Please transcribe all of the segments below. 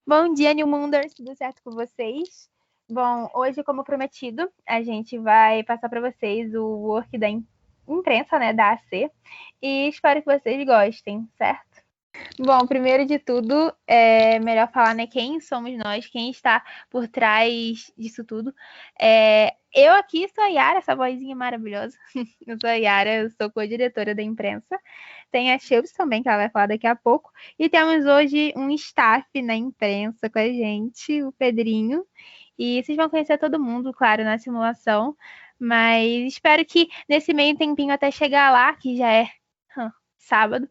Bom dia, New Munders, tudo certo com vocês? Bom, hoje, como prometido, a gente vai passar para vocês o work da imprensa, né, da AC, e espero que vocês gostem, certo? Bom, primeiro de tudo, é melhor falar, né, quem somos nós, quem está por trás disso tudo. Eu aqui sou a Yara, essa vozinha maravilhosa. Eu sou a Yara, eu sou co-diretora da imprensa. Tem a Chilves também, que ela vai falar daqui a pouco. E temos hoje um staff na imprensa com a gente, o Pedrinho. E vocês vão conhecer todo mundo, claro, na simulação. Mas espero que nesse meio tempinho até chegar lá, que já é sábado,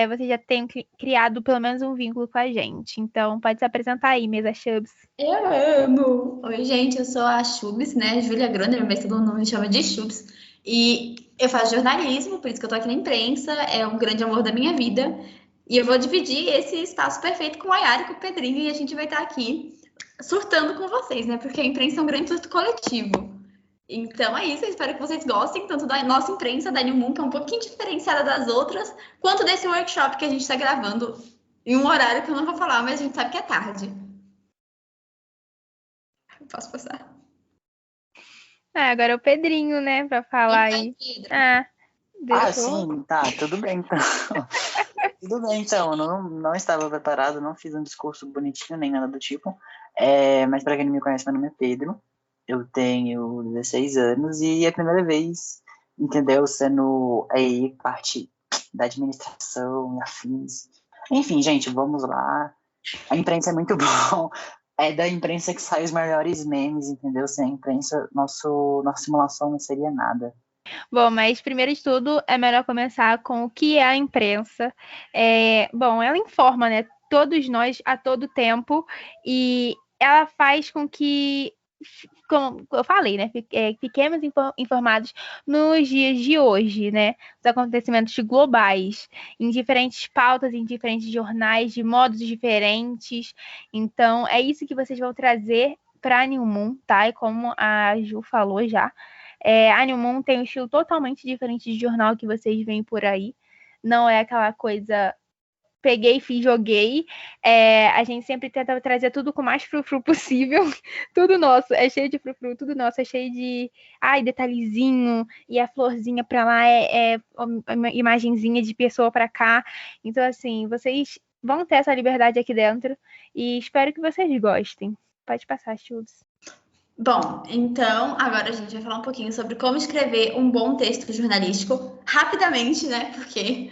você já tenha criado pelo menos um vínculo com a gente. Então, pode se apresentar aí, mesa Chubs. Eu amo! Oi, gente, eu sou a Chubs, né? Júlia Groner, mas todo mundo me chama de Chubs. E eu faço jornalismo, por isso que eu tô aqui na imprensa, é um grande amor da minha vida. E eu vou dividir esse espaço perfeito com a Yara e com o Pedrinho, e a gente vai estar aqui surtando com vocês, né? Porque a imprensa é um grande surto coletivo. Então é isso, eu espero que vocês gostem, tanto da nossa imprensa, da New Moon, que é um pouquinho diferenciada das outras, quanto desse workshop que a gente está gravando em um horário que eu não vou falar, mas a gente sabe que é tarde. Posso passar? Agora é o Pedrinho, né, pra falar aí. Deixou. Sim, tá, tudo bem então. Tudo bem então, eu não estava preparado, não fiz um discurso bonitinho nem nada do tipo. Mas para quem não me conhece, meu nome é Pedro, eu tenho 16 anos e é a primeira vez, entendeu, sendo aí parte da administração e afins. Enfim, gente, vamos lá. A imprensa é muito bom. É da imprensa que saem os melhores memes, entendeu? Sem a imprensa, nossa simulação não seria nada. Bom, mas primeiro de tudo, é melhor começar com o que é a imprensa. Bom, ela informa, né, todos nós a todo tempo e ela faz com que, como eu falei, né, fiquemos informados nos dias de hoje, né, dos acontecimentos globais, em diferentes pautas, em diferentes jornais, de modos diferentes. Então, é isso que vocês vão trazer para a New Moon, tá? E como a Ju falou já, a New Moon tem um estilo totalmente diferente de jornal que vocês veem por aí. Não é aquela coisa peguei, fiz, joguei. A gente sempre tenta trazer tudo com o mais frufru possível. Tudo nosso é cheio de frufru, tudo nosso é cheio de detalhezinho, e a florzinha pra lá é uma imagenzinha de pessoa pra cá. Então, assim, vocês vão ter essa liberdade aqui dentro e espero que vocês gostem. Pode passar, Chubs. Bom, então agora a gente vai falar um pouquinho sobre como escrever um bom texto jornalístico rapidamente, né? Porque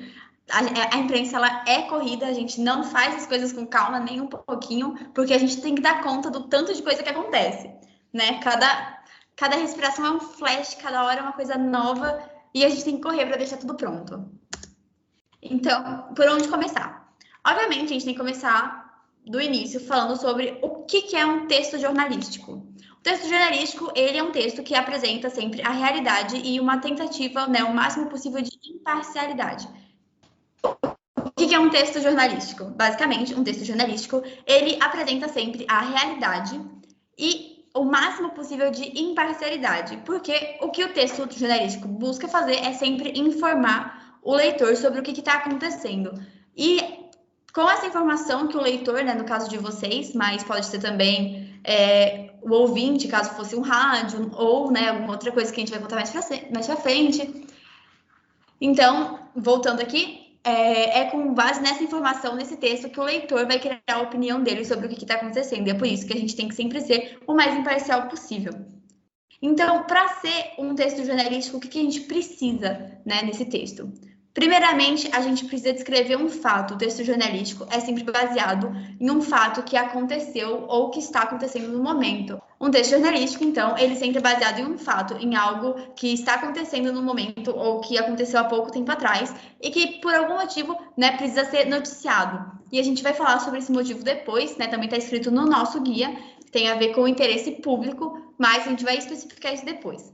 a imprensa ela é corrida, a gente não faz as coisas com calma nem um pouquinho, porque a gente tem que dar conta do tanto de coisa que acontece, né? Cada respiração é um flash, cada hora é uma coisa nova e a gente tem que correr para deixar tudo pronto. Então, por onde começar? Obviamente, a gente tem que começar do início falando sobre o que é um texto jornalístico. O texto jornalístico, ele é um texto que apresenta sempre a realidade e uma tentativa, né, o máximo possível de imparcialidade. O que é um texto jornalístico? Basicamente, um texto jornalístico, ele apresenta sempre a realidade e o máximo possível de imparcialidade, porque o que o texto jornalístico busca fazer é sempre informar o leitor sobre o que está acontecendo. E com essa informação que o leitor, né, no caso de vocês, mas pode ser também o ouvinte, caso fosse um rádio, ou, né, alguma outra coisa que a gente vai contar mais pra frente. Então, voltando aqui, com base nessa informação, nesse texto, que o leitor vai criar a opinião dele sobre o que está acontecendo. E é por isso que a gente tem que sempre ser o mais imparcial possível. Então, para ser um texto jornalístico, o que a gente precisa, né, nesse texto? Primeiramente, a gente precisa descrever um fato. O texto jornalístico é sempre baseado em um fato que aconteceu ou que está acontecendo no momento. Um texto jornalístico, então, ele sempre é baseado em um fato, em algo que está acontecendo no momento ou que aconteceu há pouco tempo atrás e que, por algum motivo, né, precisa ser noticiado. E a gente vai falar sobre esse motivo depois, né? Também está escrito no nosso guia, que tem a ver com o interesse público, mas a gente vai especificar isso depois.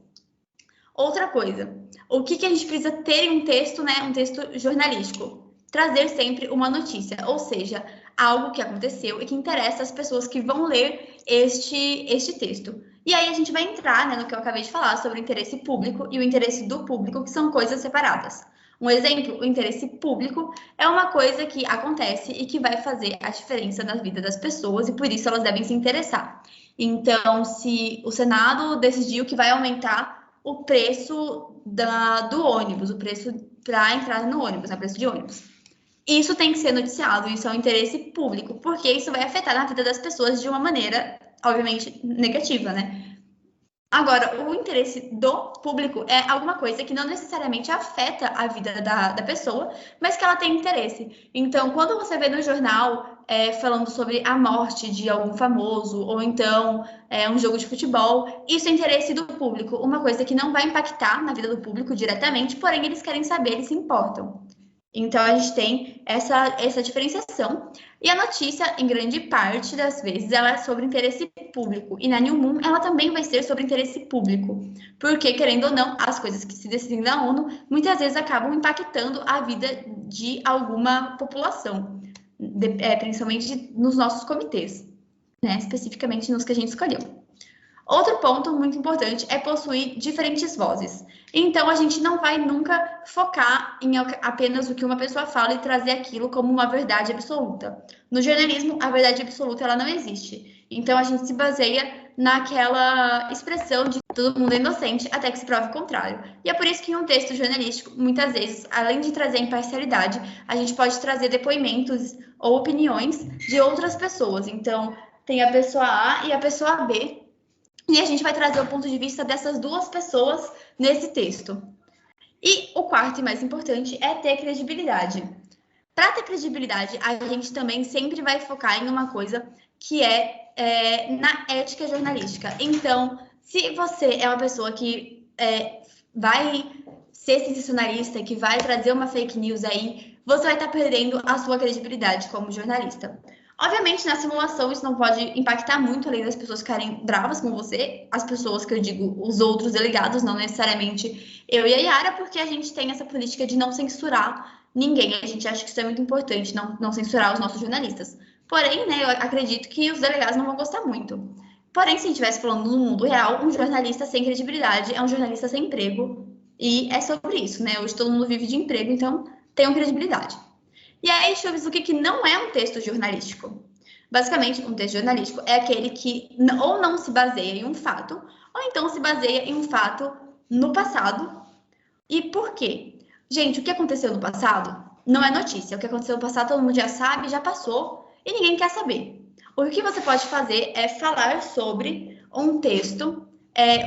Outra coisa, o que a gente precisa ter em um texto, né? Um texto jornalístico? Trazer sempre uma notícia, ou seja, algo que aconteceu e que interessa às pessoas que vão ler este texto. E aí a gente vai entrar, né, no que eu acabei de falar sobre o interesse público e o interesse do público, que são coisas separadas. Um exemplo, o interesse público é uma coisa que acontece e que vai fazer a diferença na vida das pessoas e por isso elas devem se interessar. Então, se o Senado decidiu que vai aumentar o preço do ônibus, o preço para entrar no ônibus, o preço de ônibus. Isso tem que ser noticiado, isso é um interesse público, porque isso vai afetar na vida das pessoas de uma maneira, obviamente, negativa, né? Agora, o interesse do público é alguma coisa que não necessariamente afeta a vida da pessoa, mas que ela tem interesse. Então, quando você vê no jornal falando sobre a morte de algum famoso, ou então um jogo de futebol, isso é interesse do público, uma coisa que não vai impactar na vida do público diretamente, porém eles querem saber, eles se importam. Então, a gente tem essa diferenciação. E a notícia, em grande parte das vezes, ela é sobre interesse público. E na New Moon, ela também vai ser sobre interesse público. Porque, querendo ou não, as coisas que se decidem na ONU, muitas vezes acabam impactando a vida de alguma população. Principalmente nos nossos comitês, né? Especificamente nos que a gente escolheu. Outro ponto muito importante é possuir diferentes vozes. Então, a gente não vai nunca focar em apenas o que uma pessoa fala e trazer aquilo como uma verdade absoluta. No jornalismo, a verdade absoluta ela não existe. Então, a gente se baseia naquela expressão de todo mundo é inocente até que se prove o contrário. E é por isso que em um texto jornalístico, muitas vezes, além de trazer imparcialidade, a gente pode trazer depoimentos ou opiniões de outras pessoas. Então, tem a pessoa A e a pessoa B, e a gente vai trazer o ponto de vista dessas duas pessoas nesse texto. E o quarto e mais importante é ter credibilidade. Para ter credibilidade, a gente também sempre vai focar em uma coisa que na ética jornalística. Então, se você é uma pessoa que vai ser sensacionalista, que vai trazer uma fake news aí, você vai estar perdendo a sua credibilidade como jornalista. Obviamente, na simulação, isso não pode impactar muito, além das pessoas ficarem bravas com você. As pessoas que eu digo, os outros delegados, não necessariamente eu e a Yara, porque a gente tem essa política de não censurar ninguém. A gente acha que isso é muito importante, não censurar os nossos jornalistas. Porém, né, eu acredito que os delegados não vão gostar muito. Porém, se a gente estivesse falando no mundo real, um jornalista sem credibilidade é um jornalista sem emprego. E é sobre isso, né? Hoje todo mundo vive de emprego, então tenham credibilidade. E aí, Chuves, o que não é um texto jornalístico? Basicamente, um texto jornalístico é aquele que ou não se baseia em um fato, ou então se baseia em um fato no passado. E por quê? Gente, o que aconteceu no passado não é notícia. O que aconteceu no passado todo mundo já sabe, já passou, e ninguém quer saber. O que você pode fazer é falar sobre um texto,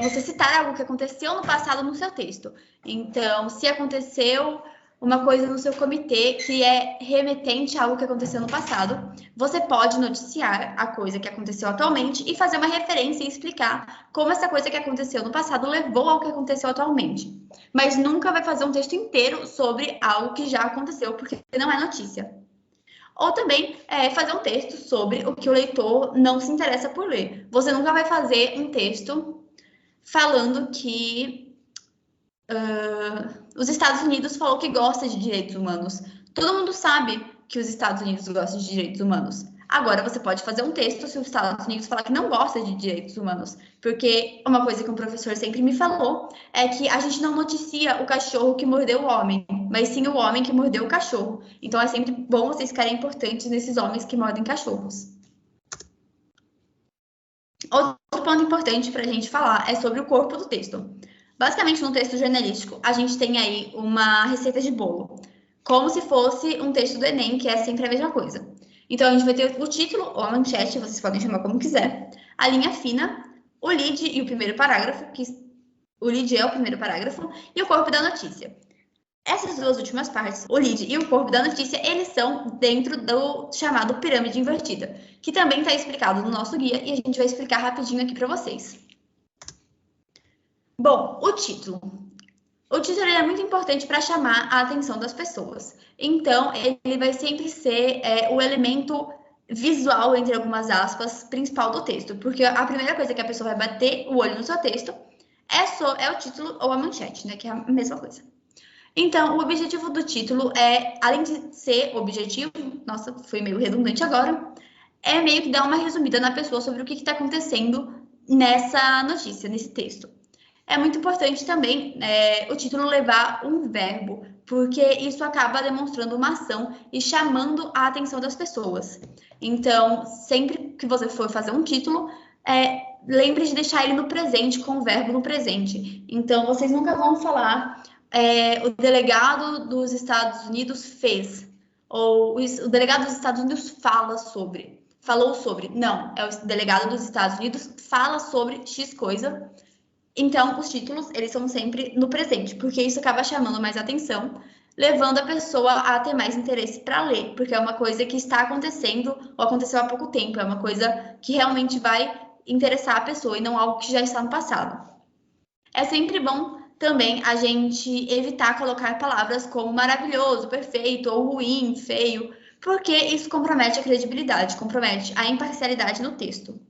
você citar algo que aconteceu no passado no seu texto. Então, se aconteceu uma coisa no seu comitê que é remetente a algo que aconteceu no passado, você pode noticiar a coisa que aconteceu atualmente e fazer uma referência e explicar como essa coisa que aconteceu no passado levou ao que aconteceu atualmente. Mas nunca vai fazer um texto inteiro sobre algo que já aconteceu, porque não é notícia. Ou também fazer um texto sobre o que o leitor não se interessa por ler. Você nunca vai fazer um texto falando que os Estados Unidos falou que gosta de direitos humanos. Todo mundo sabe que os Estados Unidos gostam de direitos humanos. Agora, você pode fazer um texto se os Estados Unidos falar que não gosta de direitos humanos. Porque uma coisa que um professor sempre me falou é que a gente não noticia o cachorro que mordeu o homem, mas sim o homem que mordeu o cachorro. Então, é sempre bom vocês ficarem importantes nesses homens que mordem cachorros. Outro ponto importante para a gente falar é sobre o corpo do texto. Basicamente, no texto jornalístico, a gente tem aí uma receita de bolo, como se fosse um texto do Enem, que é sempre a mesma coisa. Então, a gente vai ter o título, ou a manchete, vocês podem chamar como quiser, a linha fina, o lead e o primeiro parágrafo, que o lead é o primeiro parágrafo, e o corpo da notícia. Essas duas últimas partes, o lead e o corpo da notícia, eles são dentro do chamado pirâmide invertida, que também está explicado no nosso guia, e a gente vai explicar rapidinho aqui para vocês. Bom, o título. O título é muito importante para chamar a atenção das pessoas. Então, ele vai sempre ser o elemento visual, entre algumas aspas, principal do texto. Porque a primeira coisa que a pessoa vai bater o olho no seu texto é o título ou a manchete, né? Que é a mesma coisa. Então, o objetivo do título além de ser objetivo, nossa, foi meio redundante agora, é meio que dar uma resumida na pessoa sobre o que está acontecendo nessa notícia, nesse texto. É muito importante também o título levar um verbo, porque isso acaba demonstrando uma ação e chamando a atenção das pessoas. Então, sempre que você for fazer um título, lembre de deixar ele no presente, com o verbo no presente. Então, vocês nunca vão falar o delegado dos Estados Unidos fez, ou o delegado dos Estados Unidos falou sobre. Não, é o delegado dos Estados Unidos fala sobre X coisa. Então, os títulos, eles são sempre no presente, porque isso acaba chamando mais atenção, levando a pessoa a ter mais interesse para ler, porque é uma coisa que está acontecendo ou aconteceu há pouco tempo, é uma coisa que realmente vai interessar a pessoa e não algo que já está no passado. É sempre bom também a gente evitar colocar palavras como maravilhoso, perfeito, ou ruim, feio, porque isso compromete a credibilidade, compromete a imparcialidade no texto.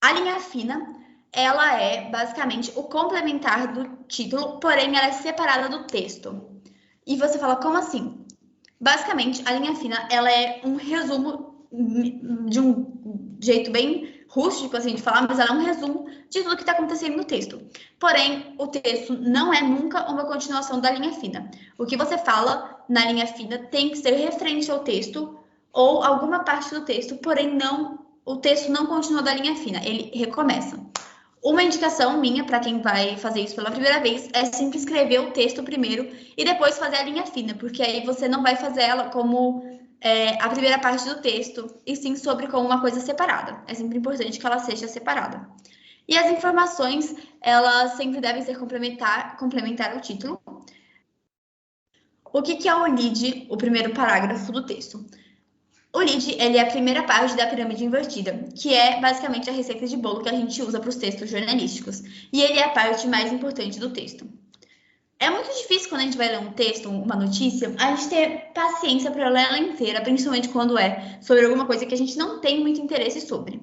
A linha fina, ela é basicamente o complementar do título, porém ela é separada do texto. E você fala, como assim? Basicamente, a linha fina, ela é um resumo de um jeito bem rústico, assim, de falar, mas ela é um resumo de tudo que está acontecendo no texto. Porém, o texto não é nunca uma continuação da linha fina. O que você fala na linha fina tem que ser referente ao texto ou alguma parte do texto, porém o texto não continua da linha fina, ele recomeça. Uma indicação minha para quem vai fazer isso pela primeira vez é sempre escrever o texto primeiro e depois fazer a linha fina, porque aí você não vai fazer ela como a primeira parte do texto, e sim sobre como uma coisa separada. É sempre importante que ela seja separada. E as informações, elas sempre devem ser complementar ao título. O que é o lead, o primeiro parágrafo do texto? O lead, ele é a primeira parte da pirâmide invertida, que é basicamente a receita de bolo que a gente usa para os textos jornalísticos. E ele é a parte mais importante do texto. É muito difícil quando a gente vai ler um texto, uma notícia, a gente ter paciência para ler ela inteira, principalmente quando é sobre alguma coisa que a gente não tem muito interesse sobre.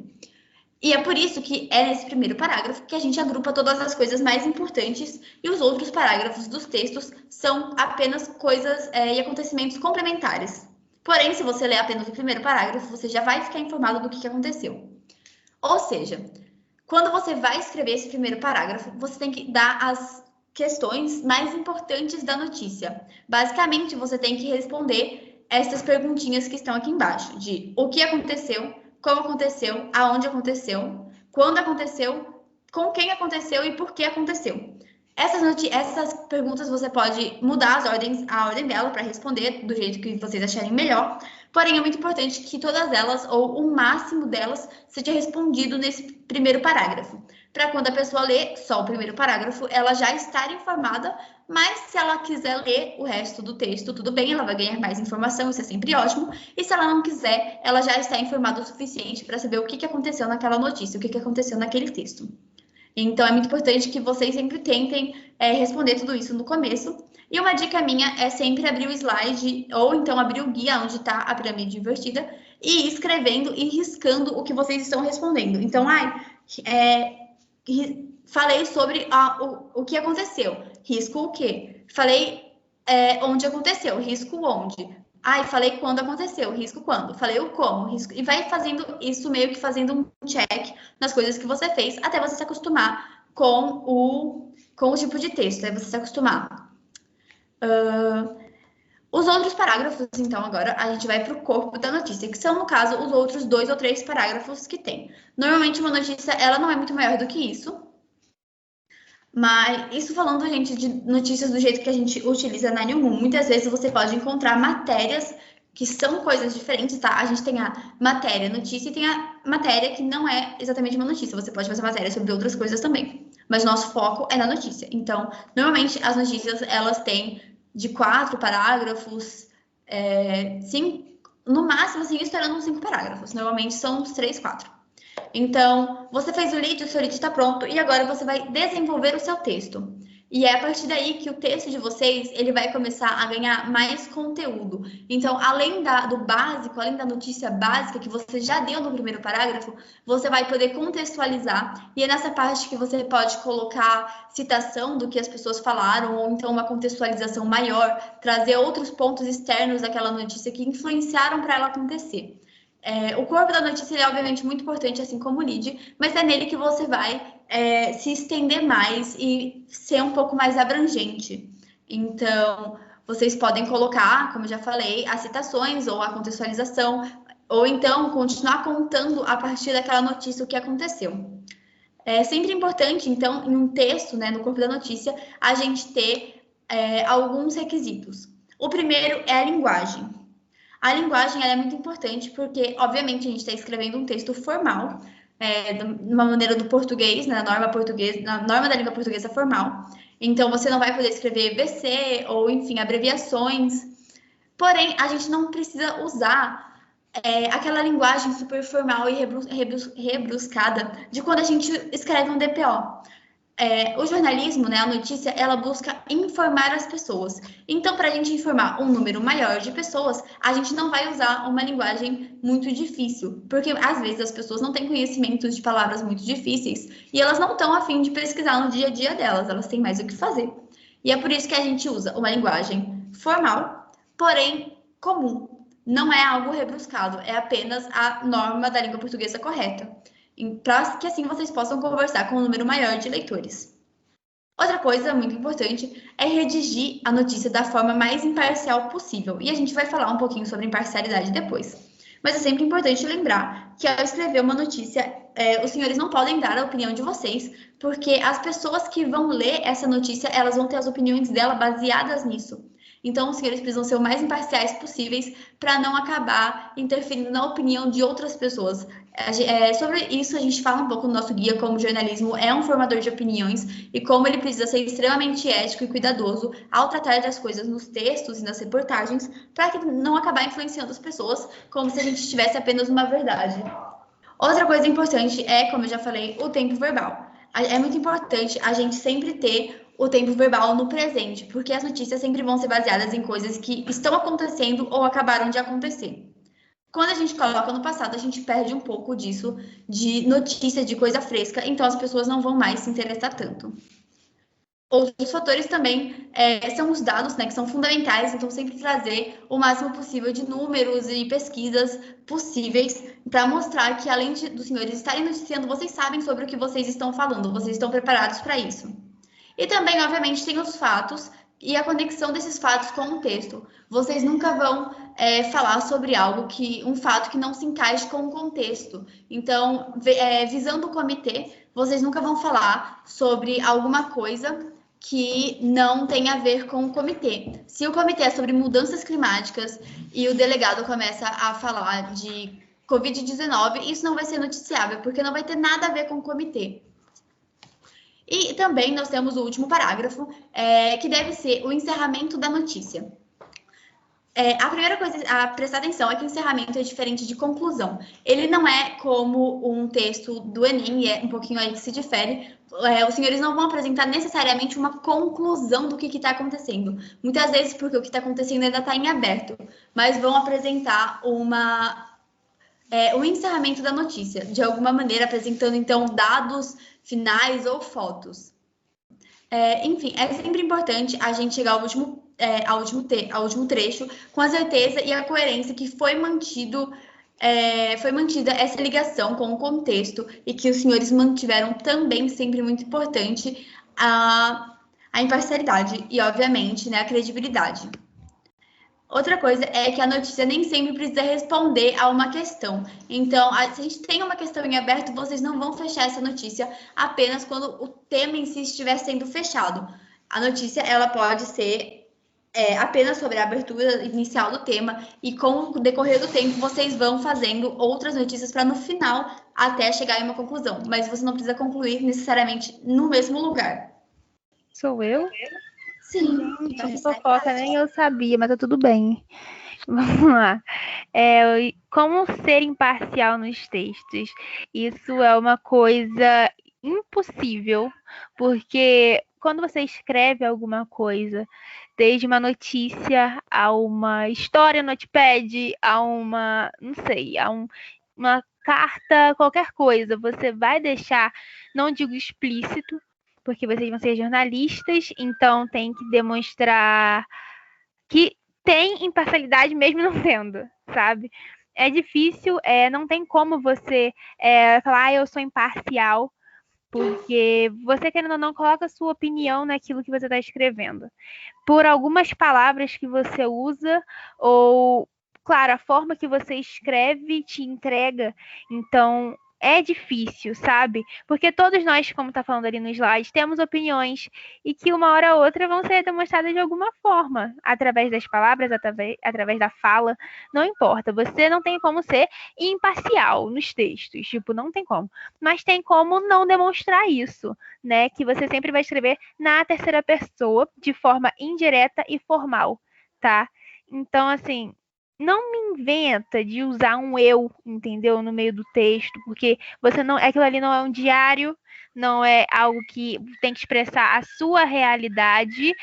E é por isso que é nesse primeiro parágrafo que a gente agrupa todas as coisas mais importantes e os outros parágrafos dos textos são apenas coisas e acontecimentos complementares. Porém, se você ler apenas o primeiro parágrafo, você já vai ficar informado do que aconteceu. Ou seja, quando você vai escrever esse primeiro parágrafo, você tem que dar as questões mais importantes da notícia. Basicamente, você tem que responder essas perguntinhas que estão aqui embaixo, de o que aconteceu, como aconteceu, aonde aconteceu, quando aconteceu, com quem aconteceu e por que aconteceu. Essas perguntas você pode mudar a ordem dela para responder do jeito que vocês acharem melhor, porém é muito importante que todas elas, ou o máximo delas, seja respondido nesse primeiro parágrafo. Para quando a pessoa lê só o primeiro parágrafo, ela já estar informada, mas se ela quiser ler o resto do texto, tudo bem, ela vai ganhar mais informação, isso é sempre ótimo, e se ela não quiser, ela já está informada o suficiente para saber o que aconteceu naquela notícia, o que aconteceu naquele texto. Então, é muito importante que vocês sempre tentem responder tudo isso no começo. E uma dica minha é sempre abrir o slide, ou então abrir o guia onde está a pirâmide invertida, e ir escrevendo e riscando o que vocês estão respondendo. Então, falei sobre o que aconteceu, risco o quê? Falei onde aconteceu, risco onde? Falei quando aconteceu, risco quando. Falei o como, risco. E vai fazendo isso, meio que fazendo um check nas coisas que você fez, até você se acostumar com o tipo de texto, aí você se acostumar. Os outros parágrafos, então, agora a gente vai para o corpo da notícia, que são, no caso, os outros 2 ou 3 parágrafos que tem. Normalmente, uma notícia, ela não é muito maior do que isso, mas isso falando, gente, de notícias do jeito que a gente utiliza na Newmoon, muitas vezes você pode encontrar matérias que são coisas diferentes, tá? A gente tem a matéria notícia e tem a matéria que não é exatamente uma notícia. Você pode fazer matéria sobre outras coisas também, mas nosso foco é na notícia. Então, normalmente, as notícias, elas têm de 4 parágrafos, no máximo, assim, estourando uns 5 parágrafos. Normalmente, são uns 3, 4. Então, você fez o lead, o seu lead está pronto, e agora você vai desenvolver o seu texto. E é a partir daí que o texto de vocês, ele vai começar a ganhar mais conteúdo. Então, além do básico, além da notícia básica que você já deu no primeiro parágrafo, você vai poder contextualizar. E é nessa parte que você pode colocar citação do que as pessoas falaram, ou então uma contextualização maior, trazer outros pontos externos daquela notícia que influenciaram para ela acontecer. O corpo da notícia ele é obviamente muito importante, assim como o lead, mas é nele que você vai se estender mais e ser um pouco mais abrangente. Então, vocês podem colocar, como eu já falei, as citações ou a contextualização, ou então continuar contando a partir daquela notícia o que aconteceu. É sempre importante, então, em um texto, né, no corpo da notícia, a gente ter alguns requisitos. O primeiro é a linguagem. A linguagem ela é muito importante porque, obviamente, a gente está escrevendo um texto formal, de uma maneira do português, né, na norma da língua portuguesa formal. Então, você não vai poder escrever BC ou, enfim, abreviações. Porém, a gente não precisa usar aquela linguagem super formal e rebruscada de quando a gente escreve um DPO. O jornalismo, né, a notícia, ela busca informar as pessoas. Então, para a gente informar um número maior de pessoas, a gente não vai usar uma linguagem muito difícil, porque às vezes as pessoas não têm conhecimentos de palavras muito difíceis e elas não estão a fim de pesquisar no dia a dia delas, elas têm mais o que fazer. E é por isso que a gente usa uma linguagem formal, porém comum. Não é algo rebruscado, é apenas a norma da língua portuguesa correta, para que assim vocês possam conversar com um número maior de leitores. Outra coisa muito importante é redigir a notícia da forma mais imparcial possível. E a gente vai falar um pouquinho sobre imparcialidade depois. Mas é sempre importante lembrar que ao escrever uma notícia, os senhores não podem dar a opinião de vocês, porque as pessoas que vão ler essa notícia, elas vão ter as opiniões dela baseadas nisso. Então, os senhores precisam ser o mais imparciais possíveis para não acabar interferindo na opinião de outras pessoas. Sobre isso, a gente fala um pouco no nosso guia, como o jornalismo é um formador de opiniões e como ele precisa ser extremamente ético e cuidadoso ao tratar das coisas nos textos e nas reportagens, para que não acabar influenciando as pessoas como se a gente tivesse apenas uma verdade. Outra coisa importante é, como eu já falei, o tempo verbal. É muito importante a gente sempre ter o tempo verbal no presente, porque as notícias sempre vão ser baseadas em coisas que estão acontecendo ou acabaram de acontecer. Quando a gente coloca no passado, a gente perde um pouco disso, de notícia, de coisa fresca, então as pessoas não vão mais se interessar tanto. Outros fatores também são os dados, né, que são fundamentais, então sempre trazer o máximo possível de números e pesquisas possíveis para mostrar que, além dos senhores estarem noticiando, vocês sabem sobre o que vocês estão falando, vocês estão preparados para isso. E também, obviamente, tem os fatos e a conexão desses fatos com o texto. Vocês nunca vão falar sobre um fato que não se encaixe com o contexto. Então, visando o comitê, vocês nunca vão falar sobre alguma coisa que não tem a ver com o comitê. Se o comitê é sobre mudanças climáticas e o delegado começa a falar de Covid-19, isso não vai ser noticiável, porque não vai ter nada a ver com o comitê. E também nós temos o último parágrafo, que deve ser o encerramento da notícia. A primeira coisa a prestar atenção é que encerramento é diferente de conclusão. Ele não é como um texto do Enem, e é um pouquinho aí que se difere. Os senhores não vão apresentar necessariamente uma conclusão do que está acontecendo. Muitas vezes porque o que está acontecendo ainda está em aberto, mas vão apresentar o encerramento da notícia, de alguma maneira apresentando, então, dados finais ou fotos. Enfim, é sempre importante a gente chegar ao último trecho com a certeza e a coerência que foi mantida essa ligação com o contexto e que os senhores mantiveram também, sempre muito importante, a imparcialidade e, obviamente, né, a credibilidade. Outra coisa é que a notícia nem sempre precisa responder a uma questão. Então, se a gente tem uma questão em aberto, vocês não vão fechar essa notícia apenas quando o tema em si estiver sendo fechado. A notícia, ela pode ser apenas sobre a abertura inicial do tema e com o decorrer do tempo vocês vão fazendo outras notícias para no final até chegar em uma conclusão. Mas você não precisa concluir necessariamente no mesmo lugar. Sou eu? Sim. Que fofoca, nem eu sabia, mas tá tudo bem. Vamos lá. Como ser imparcial nos textos? Isso é uma coisa impossível, porque quando você escreve alguma coisa, desde uma notícia a uma história no Notepad, a uma, não sei, uma carta, qualquer coisa, você vai deixar, não digo explícito, porque vocês vão ser jornalistas, então tem que demonstrar que tem imparcialidade mesmo não tendo, sabe? é difícil, não tem como você falar, eu sou imparcial, porque você, querendo ou não, coloca a sua opinião naquilo que você está escrevendo. Por algumas palavras que você usa, ou, claro, a forma que você escreve te entrega. Então, é difícil, sabe? Porque todos nós, como está falando ali no slide, temos opiniões e que uma hora ou outra vão ser demonstradas de alguma forma, através das palavras, através da fala, não importa. Você não tem como ser imparcial nos textos, tipo, não tem como. Mas tem como não demonstrar isso, né? Que você sempre vai escrever na terceira pessoa, de forma indireta e formal, tá? Então, assim, não me inventa de usar um eu, entendeu? No meio do texto, porque você não, aquilo ali não é um diário, não é algo que tem que expressar a sua realidade.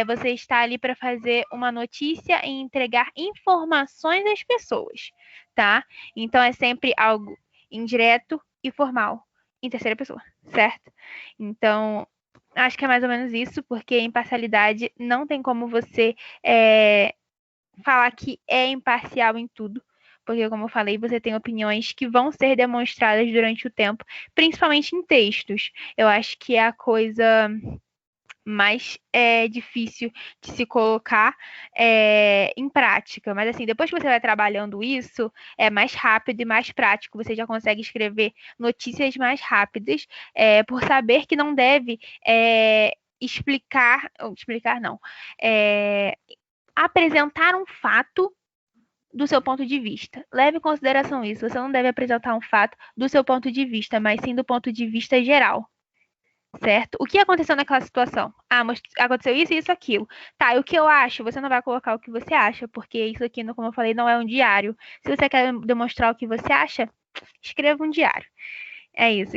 Você está ali para fazer uma notícia e entregar informações às pessoas, tá? Então é sempre algo indireto e formal, em terceira pessoa, certo? Então, acho que é mais ou menos isso, porque imparcialidade não tem como você falar que é imparcial em tudo, porque, como eu falei, você tem opiniões que vão ser demonstradas durante o tempo, principalmente em textos. Eu acho que é a coisa mais difícil de se colocar em prática. Mas, assim, depois que você vai trabalhando isso, é mais rápido e mais prático. Você já consegue escrever notícias mais rápidas, por saber que não deve explicar não, apresentar um fato do seu ponto de vista. Leve em consideração isso. Você não deve apresentar um fato do seu ponto de vista, mas sim do ponto de vista geral. Certo? O que aconteceu naquela situação? Mas aconteceu isso, isso, aquilo. Tá, e o que eu acho? Você não vai colocar o que você acha, porque isso aqui, como eu falei, não é um diário. Se você quer demonstrar o que você acha, escreva um diário. É isso,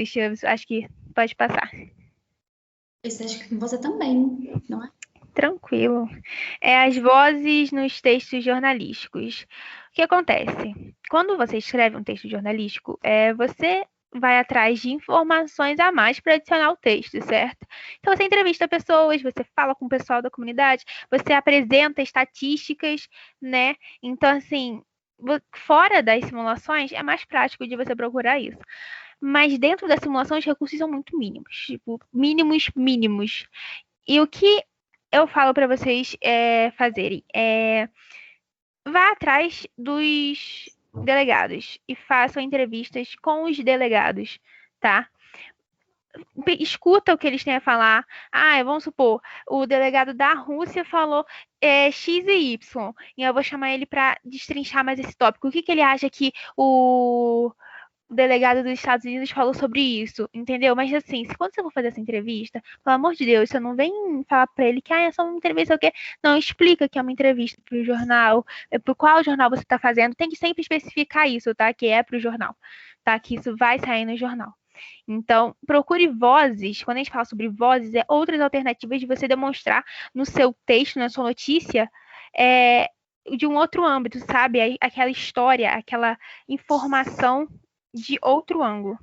acho que pode passar. Isso acho que com você também, não é? Tranquilo. As vozes nos textos jornalísticos. O que acontece? Quando você escreve um texto jornalístico, você vai atrás de informações a mais para adicionar o texto, certo? Então, você entrevista pessoas, você fala com o pessoal da comunidade, você apresenta estatísticas, né? Então, assim, fora das simulações, é mais prático de você procurar isso. Mas dentro da simulação, os recursos são muito mínimos, tipo, mínimos. E o que eu falo para vocês fazerem vá atrás dos delegados e façam entrevistas com os delegados, tá? Escuta o que eles têm a falar. Vamos supor, o delegado da Rússia falou X e Y, e eu vou chamar ele para destrinchar mais esse tópico. O que ele acha que o delegado dos Estados Unidos falou sobre isso, entendeu? Mas assim, quando você for fazer essa entrevista, pelo amor de Deus, você não vem falar pra ele que é só uma entrevista, o quê? Não, explica que é uma entrevista pro jornal, pro qual jornal você tá fazendo, tem que sempre especificar isso, tá? Que é pro jornal, tá? Que isso vai sair no jornal. Então, procure vozes, quando a gente fala sobre vozes, outras alternativas de você demonstrar no seu texto, na sua notícia, de um outro âmbito, sabe? Aquela história, aquela informação de outro ângulo.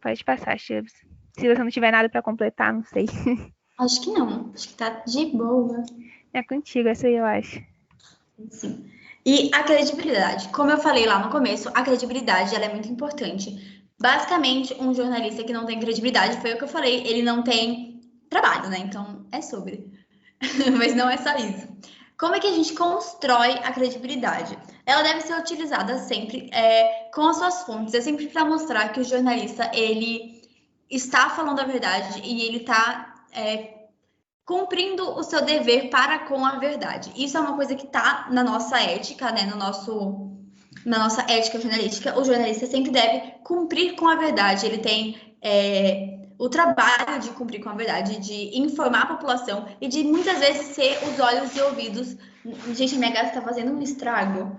Pode passar, Chaves. Se você não tiver nada para completar, não sei. Acho que não. Acho que tá de boa. É contigo, essa aí eu acho. Sim. E a credibilidade. Como eu falei lá no começo, a credibilidade ela é muito importante. Basicamente, um jornalista que não tem credibilidade, foi o que eu falei, ele não tem trabalho, né? Então, é sobre. Mas não é só isso. Como é que a gente constrói a credibilidade? Ela deve ser utilizada sempre com as suas fontes. É sempre para mostrar que o jornalista ele está falando a verdade e ele está cumprindo o seu dever para com a verdade. Isso é uma coisa que está na nossa ética, né? Na nossa ética jornalística. O jornalista sempre deve cumprir com a verdade. Ele tem o trabalho de cumprir com a verdade, de informar a população e de muitas vezes ser os olhos e ouvidos. Gente, a minha gata está fazendo um estrago.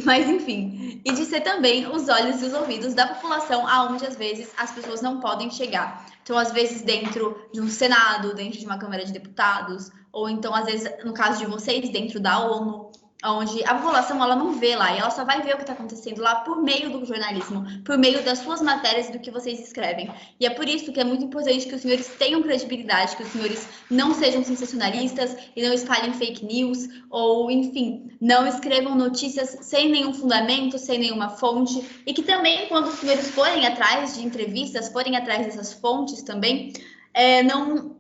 Mas, enfim, e de ser também os olhos e os ouvidos da população, aonde às vezes as pessoas não podem chegar. Então, às vezes, dentro de um Senado, dentro de uma Câmara de Deputados, ou então, às vezes, no caso de vocês, dentro da ONU. onde a população ela não vê lá, e ela só vai ver o que está acontecendo lá por meio do jornalismo, por meio das suas matérias e do que vocês escrevem. E é por isso que é muito importante que os senhores tenham credibilidade, que os senhores não sejam sensacionalistas e não espalhem fake news, ou, enfim, não escrevam notícias sem nenhum fundamento, sem nenhuma fonte, e que também, quando os senhores forem atrás de entrevistas, forem atrás dessas fontes também, não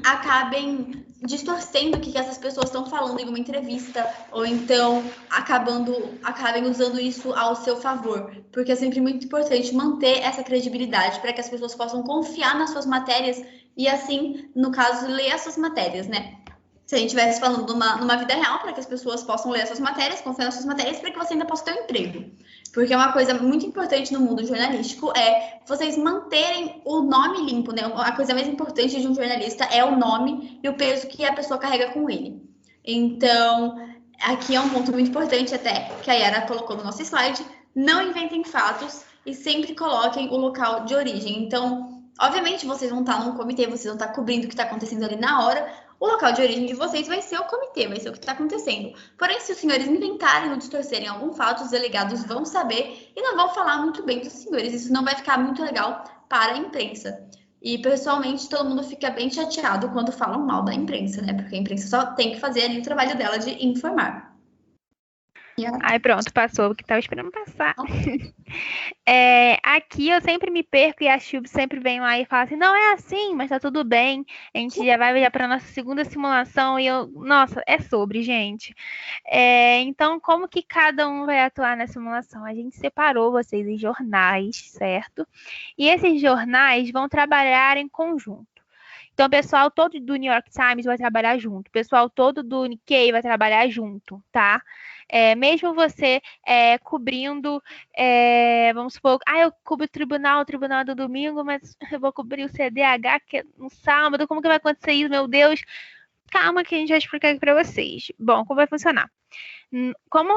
acabem distorcendo o que essas pessoas estão falando em uma entrevista, ou então acabem usando isso ao seu favor, porque é sempre muito importante manter essa credibilidade para que as pessoas possam confiar nas suas matérias e assim, no caso, ler as suas matérias, né? Se a gente estivesse falando numa vida real, para que as pessoas possam ler as suas matérias, confiar nas suas matérias, para que você ainda possa ter um emprego. Porque uma coisa muito importante no mundo jornalístico é vocês manterem o nome limpo, né? A coisa mais importante de um jornalista é o nome e o peso que a pessoa carrega com ele. Então, aqui é um ponto muito importante até, que a Yara colocou no nosso slide, não inventem fatos e sempre coloquem o local de origem. Então, obviamente, vocês vão estar num comitê, vocês vão estar cobrindo o que está acontecendo ali na hora, o local de origem de vocês vai ser o comitê, vai ser o que está acontecendo. Porém, se os senhores inventarem ou distorcerem algum fato, os delegados vão saber e não vão falar muito bem dos senhores. Isso não vai ficar muito legal para a imprensa. E, pessoalmente, todo mundo fica bem chateado quando falam mal da imprensa, né? Porque a imprensa só tem que fazer ali o trabalho dela de informar. Ai, pronto, passou o que estava esperando passar. Aqui eu sempre me perco e a Chub sempre vem lá e fala assim, não é assim, mas tá tudo bem. A gente já vai para nossa segunda simulação e nossa, é sobre, gente. Então, como que cada um vai atuar na simulação? A gente separou vocês em jornais, certo? E esses jornais vão trabalhar em conjunto. Então, o pessoal todo do New York Times vai trabalhar junto. O pessoal todo do Nikkei vai trabalhar junto, tá? Mesmo você cobrindo, vamos supor, eu cubro o tribunal do domingo, mas eu vou cobrir o CDH que é no sábado. Como que vai acontecer isso, meu Deus? Calma que a gente vai explicar aqui para vocês. Bom, como vai funcionar? Como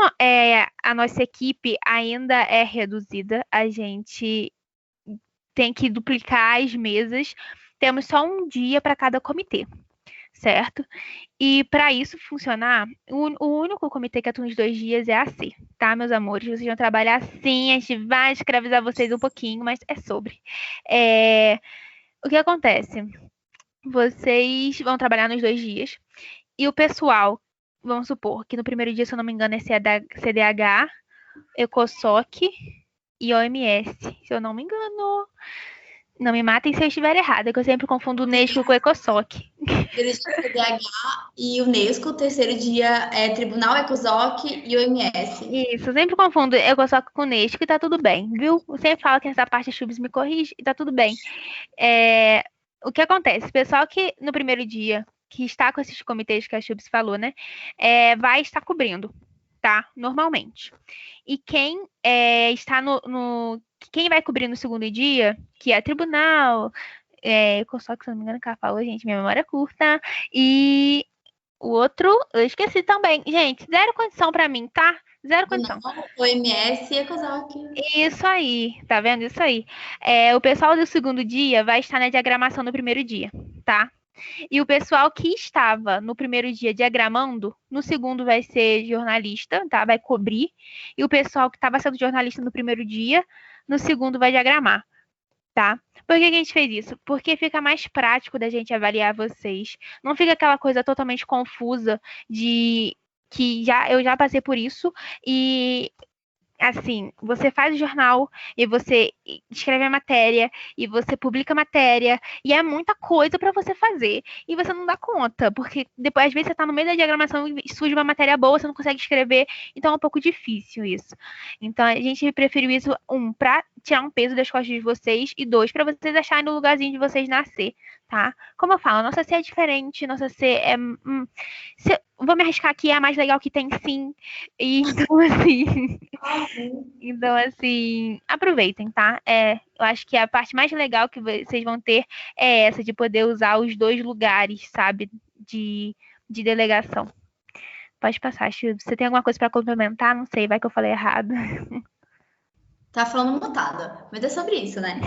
a nossa equipe ainda é reduzida, a gente tem que duplicar as mesas. Temos só um dia para cada comitê, certo? E para isso funcionar, o único comitê que atua nos 2 dias é a C, tá, meus amores? Vocês vão trabalhar sim, a gente vai escravizar vocês um pouquinho, mas é sobre. O que acontece? Vocês vão trabalhar nos 2 dias e o pessoal, vamos supor que no primeiro dia, se eu não me engano, é CDH, ECOSOC e OMS, se eu não me engano. Não me matem se eu estiver errada, que eu sempre confundo o Unesco com o ECOSOC. Eles têm CDH e Unesco, o terceiro dia é Tribunal, ECOSOC e OMS. Isso, eu sempre confundo ECOSOC com Unesco e tá tudo bem, viu? Eu sempre falo que essa parte a Chubs me corrige e tá tudo bem. O que acontece? O pessoal que no primeiro dia, que está com esses comitês que a Chubs falou, né? Vai estar cobrindo, tá? Normalmente. E quem está quem vai cobrir no segundo dia, que é tribunal, ECOSOC, se não me engano, que ela falou, gente, minha memória é curta, e o outro, eu esqueci também. Gente, zero condição pra mim, tá? Zero condição. OMS e ECOSOC. Isso aí, tá vendo? Isso aí. O pessoal do segundo dia vai estar na diagramação do primeiro dia, tá? E o pessoal que estava no primeiro dia diagramando, no segundo vai ser jornalista, tá? Vai cobrir. E o pessoal que estava sendo jornalista no primeiro dia, no segundo vai diagramar, tá? Por que a gente fez isso? Porque fica mais prático da gente avaliar vocês. Não fica aquela coisa totalmente confusa de que eu já passei por isso e assim, você faz o jornal e você escreve a matéria e você publica a matéria e é muita coisa para você fazer e você não dá conta, porque depois às vezes você tá no meio da diagramação e surge uma matéria boa, você não consegue escrever, então é um pouco difícil isso. Então a gente preferiu isso, para tirar um peso das costas de vocês e 2, para vocês acharem no lugarzinho de vocês nascer, tá? Como eu falo, nossa C é diferente, nossa C é... vou me arriscar aqui, é a mais legal que tem sim. E, então, assim, aproveitem, tá? Eu acho que a parte mais legal que vocês vão ter é essa, de poder usar os 2 lugares, sabe? De delegação. Pode passar, Chu. Você tem alguma coisa para complementar? Não sei, vai que eu falei errado. Tá falando mutada, mas é sobre isso, né?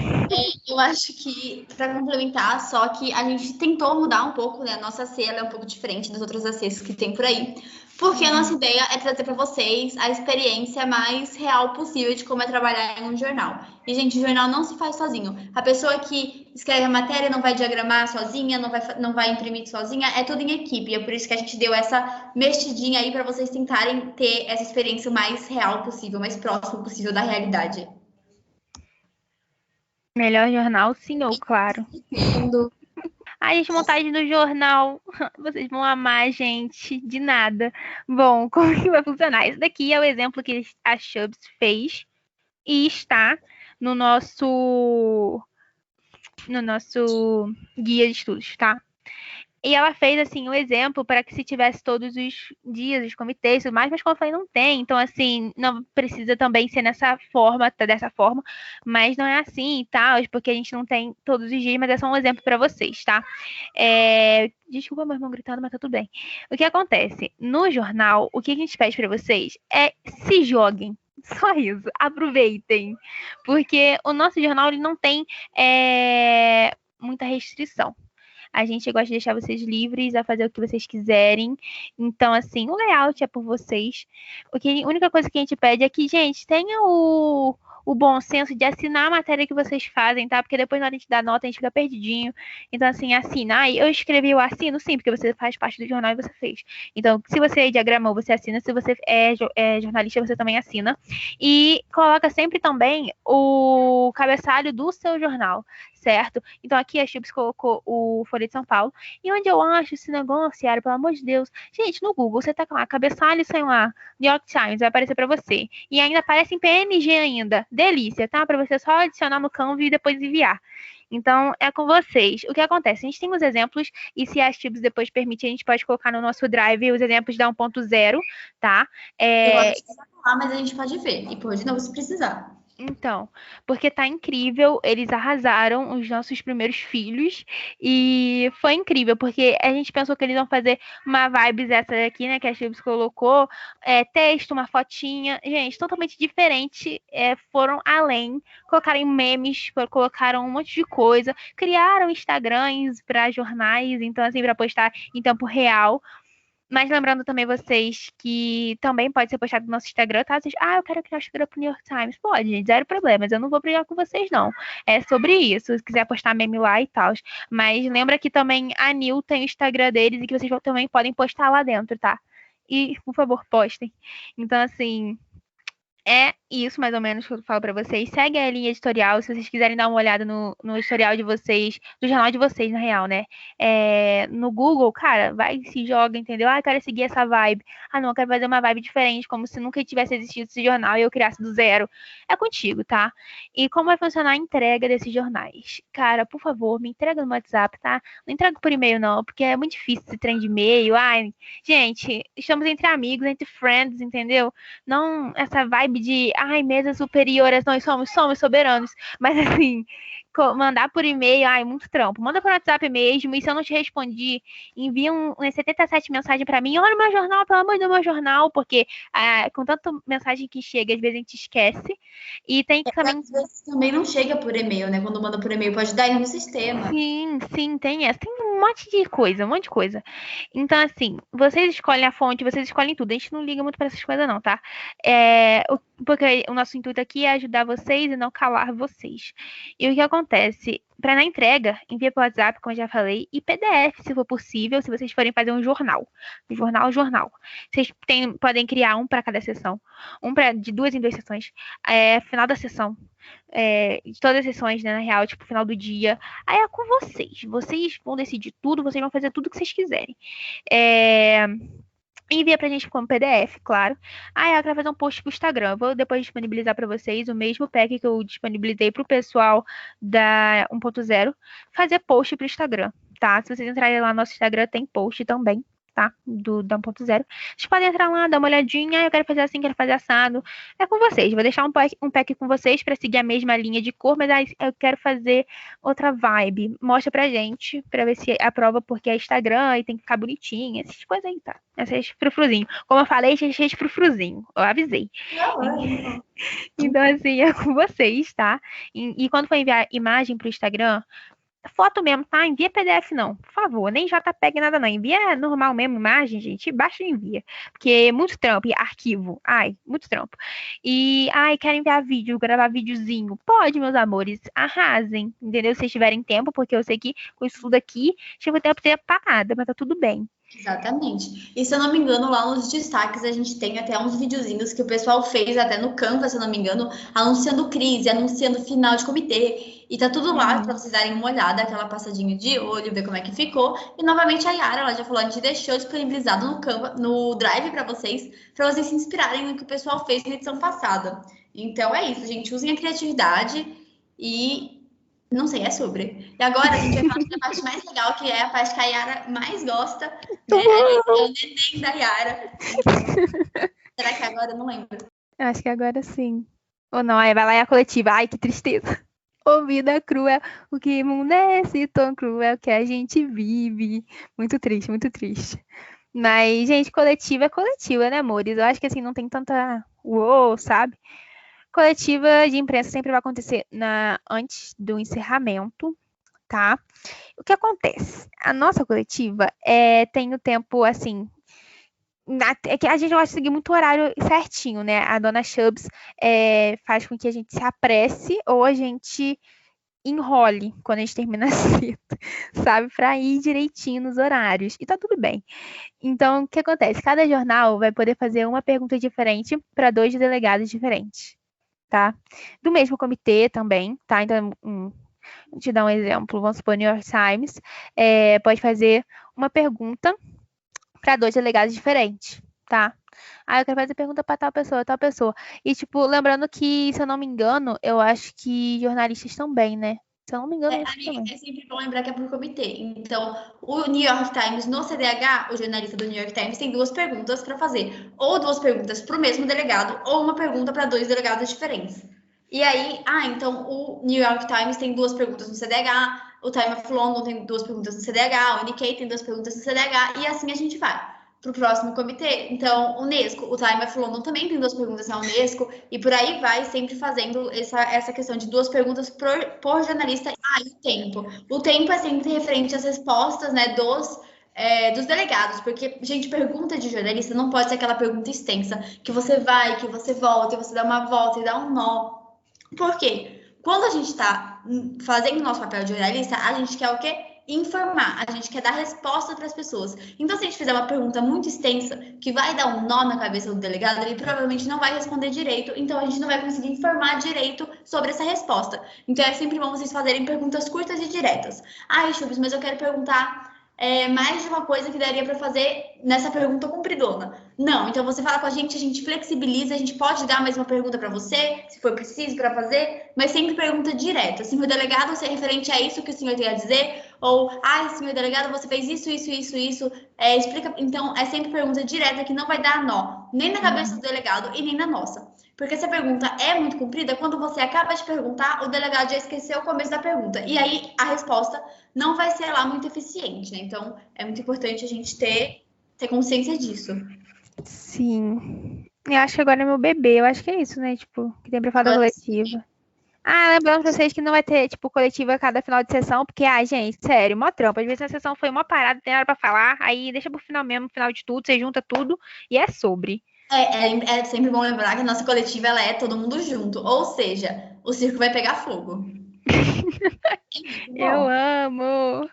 Eu acho que, para complementar, só que a gente tentou mudar um pouco, né? A nossa C ela é um pouco diferente das outras ACs que tem por aí, Porque a nossa ideia é trazer para vocês a experiência mais real possível de como é trabalhar em um jornal. E, gente, o jornal não se faz sozinho. A pessoa que escreve a matéria não vai diagramar sozinha, não vai imprimir sozinha, é tudo em equipe. E é por isso que a gente deu essa mexidinha aí para vocês tentarem ter essa experiência o mais real possível, mais próximo possível da realidade. Melhor jornal, sim ou claro. Mundo. A gente, montagem do jornal, vocês vão amar, gente, de nada. Bom, como que vai funcionar? Esse daqui é o exemplo que a Chubbs fez e está no nosso guia de estudos, tá? E ela fez, assim, um exemplo para que se tivesse todos os dias, os comitês e tudo mais, mas como eu falei, não tem. Então, assim, não precisa também ser dessa forma, mas não é assim e tal, porque a gente não tem todos os dias, mas é só um exemplo para vocês, tá? Desculpa, meu irmão gritando, mas tá tudo bem. O que acontece? No jornal, o que a gente pede para vocês é se joguem. Só isso, aproveitem. Porque o nosso jornal ele não tem muita restrição. A gente gosta de deixar vocês livres a fazer o que vocês quiserem. Então, assim, o layout é por vocês. A única coisa que a gente pede é que, gente, tenha o bom senso de assinar a matéria que vocês fazem, tá? Porque depois na hora de dar nota a gente fica perdidinho. Então, assim, assina. Eu escrevi o assino, sim, porque você faz parte do jornal e você fez. Então, se você diagramou, você assina. Se você é jornalista, você também assina. E coloca sempre também o cabeçalho do seu jornal, certo? Então, aqui a Chips colocou o Folha de São Paulo. E onde eu acho esse negócio, Yara, pelo amor de Deus? Gente, no Google, você tá lá, cabeçalho, sei lá, New York Times, vai aparecer para você. E ainda aparece em PNG ainda. Delícia, tá? Para você só adicionar no Canva e depois enviar. Então, é com vocês. O que acontece? A gente tem os exemplos, e se as Chips depois permitir, a gente pode colocar no nosso Drive os exemplos da 1.0, tá? Eu acho que lá, mas a gente pode ver. E pôr de novo se precisar. Então, porque tá incrível, eles arrasaram os nossos primeiros filhos e foi incrível, porque a gente pensou que eles iam fazer uma vibes essa daqui, né, que a Chips colocou, texto, uma fotinha, gente, totalmente diferente, foram além, colocaram memes, colocaram um monte de coisa, criaram Instagrams para jornais, então assim, para postar em tempo real. Mas lembrando também vocês que também pode ser postado no nosso Instagram, tá? Vocês, eu quero criar o Instagram pro New York Times. Pode, gente, zero problemas. Eu não vou brigar com vocês, não. É sobre isso. Se quiser postar meme lá e tal. Mas lembra que também a Nil tem o Instagram deles e que vocês também podem postar lá dentro, tá? E, por favor, postem. Então, assim, é isso, mais ou menos, que eu falo pra vocês. Segue a linha editorial, se vocês quiserem dar uma olhada no historial de vocês, do jornal de vocês, na real, né? No Google, cara, vai e se joga, entendeu? Eu quero seguir essa vibe. Não, eu quero fazer uma vibe diferente, como se nunca tivesse existido esse jornal e eu criasse do zero. É contigo, tá? E como vai funcionar a entrega desses jornais? Cara, por favor, me entrega no WhatsApp, tá? Não entrega por e-mail, não, porque é muito difícil esse trem de e-mail. Gente, estamos entre amigos, entre friends, entendeu? Não essa vibe de mesa superiores, nós somos soberanos. Mas assim, mandar por e-mail, muito trampo. Manda por WhatsApp mesmo, e se eu não te respondi, envia umas 77 mensagens pra mim. Olha o meu jornal, pelo amor do meu jornal, porque com tanta mensagem que chega, às vezes a gente esquece. E tem que também... Às vezes também não chega por e-mail, né? Quando manda por e-mail, pode dar erro no sistema. Sim, tem essa. Tem um monte de coisa. Então, assim, vocês escolhem a fonte, vocês escolhem tudo. A gente não liga muito pra essas coisas, não, tá? Porque o nosso intuito aqui é ajudar vocês e não calar vocês. E o que acontece? Para na entrega, envia para o WhatsApp, como eu já falei, e PDF, se for possível, se vocês forem fazer um jornal. Jornal. Vocês podem criar um para cada sessão. De 2 em 2 sessões. Final da sessão. De todas as sessões, né, na real, tipo, final do dia. Aí é com vocês. Vocês vão decidir tudo, vocês vão fazer tudo o que vocês quiserem. Envia pra gente como PDF, claro. Eu quero fazer um post pro Instagram. Eu vou depois disponibilizar para vocês o mesmo pack que eu disponibilizei pro pessoal da 1.0 fazer post pro Instagram, tá? Se vocês entrarem lá no nosso Instagram, tem post também, tá? Da 1.0. Vocês podem entrar lá, dar uma olhadinha. Eu quero fazer assim, quero fazer assado. É com vocês. Vou deixar um pack com vocês para seguir a mesma linha de cor, mas eu quero fazer outra vibe. Mostra pra gente, pra ver se aprova, porque é Instagram e tem que ficar bonitinho. Essas coisas aí, tá? Essas frufruzinho. Como eu falei, cheio de frufruzinho. Eu avisei. Então, assim, é com vocês, tá? E quando for enviar imagem pro Instagram, foto mesmo, tá? Envia PDF não, por favor, nem JPEG nada não, envia normal mesmo, imagem, gente, baixa e envia, porque é muito trampo, e arquivo, ai, muito trampo. E, ai, quero enviar vídeo, gravar videozinho, pode, meus amores, arrasem, entendeu? Se vocês tiverem tempo, porque eu sei que com isso tudo aqui, chega o tempo de ter parada, mas tá tudo bem. Exatamente. E se eu não me engano, lá nos destaques a gente tem até uns videozinhos que o pessoal fez até no Canva, se eu não me engano, anunciando crise, anunciando final de comitê. E tá tudo lá para vocês darem uma olhada, aquela passadinha de olho, ver como é que ficou. E novamente a Yara, ela já falou, a gente deixou disponibilizado no Canva, no Drive para vocês se inspirarem no que o pessoal fez na edição passada. Então é isso, gente. Usem a criatividade e não sei, é sobre. E agora a gente vai falar da parte mais legal, que é a parte que a Yara mais gosta, né? É o neném da Yara. Será que agora? Eu não lembro. Acho que agora sim. Ou não, aí vai lá e a coletiva. Ai, que tristeza. Ô, vida cruel, o que mundo é esse tão cruel que a gente vive. Muito triste, muito triste. Mas, gente, coletiva é coletiva, né, amores? Eu acho que assim, não tem tanta uou, sabe? Coletiva de imprensa sempre vai acontecer antes do encerramento, tá? O que acontece? A nossa coletiva tem o tempo, assim, é que a gente gosta de seguir muito o horário certinho, né? A dona Chubbs faz com que a gente se apresse ou a gente enrole quando a gente termina cedo, sabe? Para ir direitinho nos horários. E tá tudo bem. Então, o que acontece? Cada jornal vai poder fazer uma pergunta diferente para 2 delegados diferentes, tá? Do mesmo comitê também, tá? Então, vou te dar um exemplo. Vamos supor, New York Times pode fazer uma pergunta para 2 delegados diferentes, tá? Eu quero fazer pergunta para tal pessoa. E, tipo, lembrando que, se eu não me engano, eu acho que jornalistas também, né? Se eu não me engano, é sempre bom lembrar que é por comitê. Então, o New York Times, no CDH, o jornalista do New York Times tem 2 perguntas para fazer. Ou 2 perguntas para o mesmo delegado, ou uma pergunta para 2 delegados diferentes. E aí, então o New York Times tem 2 perguntas no CDH, o Time of London tem 2 perguntas no CDH, o NK tem 2 perguntas no CDH, e assim a gente vai para o próximo comitê. Então, o Unesco, o Time of London também tem 2 perguntas na Unesco, e por aí vai, sempre fazendo essa questão de 2 perguntas por jornalista. E o tempo. O tempo é sempre referente às respostas, né, dos delegados, porque, gente, pergunta de jornalista não pode ser aquela pergunta extensa, que você vai, que você volta, e você dá uma volta e dá um nó. Por quê? Quando a gente está fazendo nosso papel de jornalista, a gente quer o quê? Informar, a gente quer dar resposta para as pessoas. Então, se a gente fizer uma pergunta muito extensa, que vai dar um nó na cabeça do delegado, ele provavelmente não vai responder direito, então a gente não vai conseguir informar direito sobre essa resposta. Então, é sempre bom vocês fazerem perguntas curtas e diretas. Chubbs, mas eu quero perguntar mais de uma coisa que daria para fazer nessa pergunta compridona. Não, então você fala com a gente flexibiliza, a gente pode dar mais uma pergunta para você, se for preciso para fazer, mas sempre pergunta direta. Senhor delegado, você é referente a isso que o senhor tem a dizer? Ou, senhor delegado, você fez isso. Explica. Então, é sempre pergunta direta que não vai dar nó, nem na cabeça do delegado e nem na nossa. Porque se a pergunta é muito comprida, quando você acaba de perguntar, o delegado já esqueceu o começo da pergunta. E aí, a resposta não vai ser lá muito eficiente, né? Então, é muito importante a gente ter consciência disso. Sim. Eu acho que agora é meu bebê. Eu acho que é isso, né? Tipo, que tem pra falar da coletiva. Lembrando pra vocês que não vai ter, tipo, coletiva a cada final de sessão, porque, gente, sério, mó trampa. Às vezes a sessão foi uma parada, tem hora pra falar, aí deixa pro final mesmo, final de tudo, você junta tudo e é sobre. É sempre bom lembrar que a nossa coletiva, ela é todo mundo junto. Ou seja, o circo vai pegar fogo. Eu amo!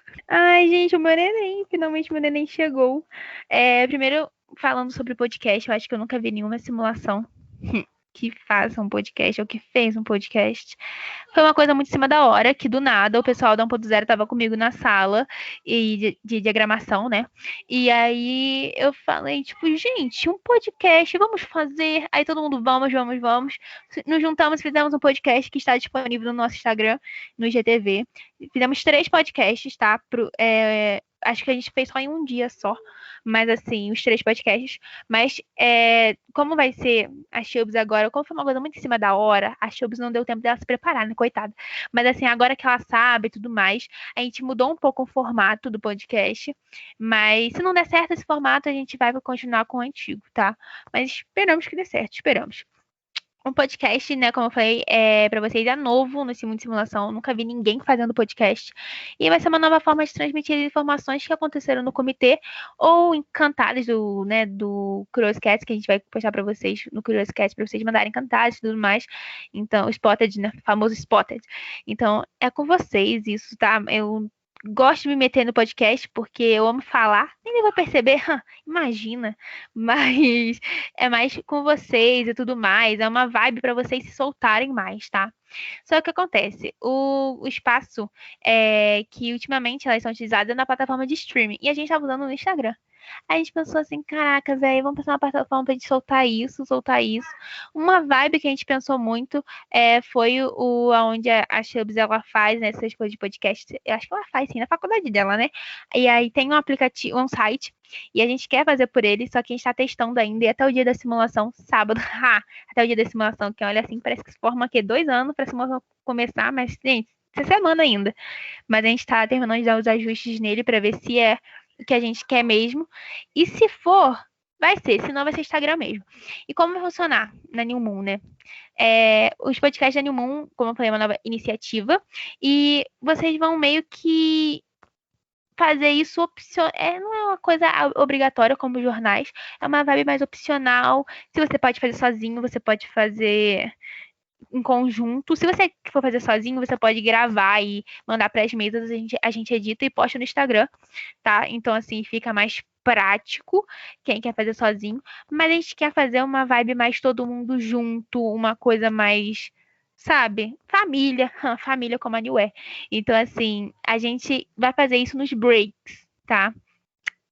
Gente, o meu neném, finalmente meu neném chegou. Primeiro, falando sobre o podcast, eu acho que eu nunca vi nenhuma simulação que faça um podcast ou que fez um podcast. Foi uma coisa muito em cima da hora, que do nada o pessoal da 1.0 estava comigo na sala de diagramação, né? E aí eu falei, tipo, gente, um podcast, vamos fazer. Aí todo mundo, vamos. Nos juntamos, fizemos um podcast que está disponível no nosso Instagram, no IGTV. Fizemos 3 podcasts, tá? Acho que a gente fez só em um dia só. Mas, assim, os 3 podcasts. Mas, como vai ser a Chubbs agora, como foi uma coisa muito em cima da hora, a Chubbs não deu tempo dela se preparar, né? Coitada. Mas, assim, agora que ela sabe e tudo mais, a gente mudou um pouco o formato do podcast. Mas, se não der certo esse formato, a gente vai continuar com o antigo, tá? Mas esperamos que dê certo, esperamos. um podcast, né, como eu falei, para vocês é novo nesse mundo de simulação. Eu nunca vi ninguém fazendo podcast. E vai ser uma nova forma de transmitir informações que aconteceram no comitê ou em cantadas do Curioscat, que a gente vai postar para vocês no Curioscat, para vocês mandarem cantadas e tudo mais. Então, Spotted, né, famoso Spotted. Então, é com vocês isso, tá? Eu gosto de me meter no podcast porque eu amo falar. Nem vou perceber, imagina. Mas é mais com vocês e tudo mais. É uma vibe para vocês se soltarem mais, tá? Só que o que acontece? O espaço que ultimamente elas são utilizadas na plataforma de streaming. E a gente tá usando no Instagram. A gente pensou assim, caraca, velho, vamos pensar uma plataforma pra gente soltar isso, soltar isso. Uma vibe que a gente pensou muito foi onde a Chubbs ela faz, né, essas coisas de podcast. Eu acho que ela faz sim, na faculdade dela, né? E aí tem um aplicativo, um site, e a gente quer fazer por ele, só que a gente tá testando ainda, e até o dia da simulação, sábado, até o dia da simulação, que olha assim, parece que se forma aqui 2 anos pra simulação começar, mas, gente, essa semana ainda. Mas a gente tá terminando de dar os ajustes nele pra ver se é o que a gente quer mesmo. E se for, vai ser, senão vai ser Instagram mesmo. E como vai funcionar na New Moon, né? Os podcasts da New Moon, como eu falei, é uma nova iniciativa. E vocês vão meio que fazer isso opcional. Não é uma coisa obrigatória como jornais. É uma vibe mais opcional. Se você pode fazer sozinho, você pode fazer em conjunto. Se você for fazer sozinho, você pode gravar e mandar para as mesas, a gente edita e posta no Instagram, tá? Então, assim, fica mais prático quem quer fazer sozinho. Mas a gente quer fazer uma vibe mais todo mundo junto, uma coisa mais, sabe? Família, família como a New é. Então, assim, a gente vai fazer isso nos breaks, tá?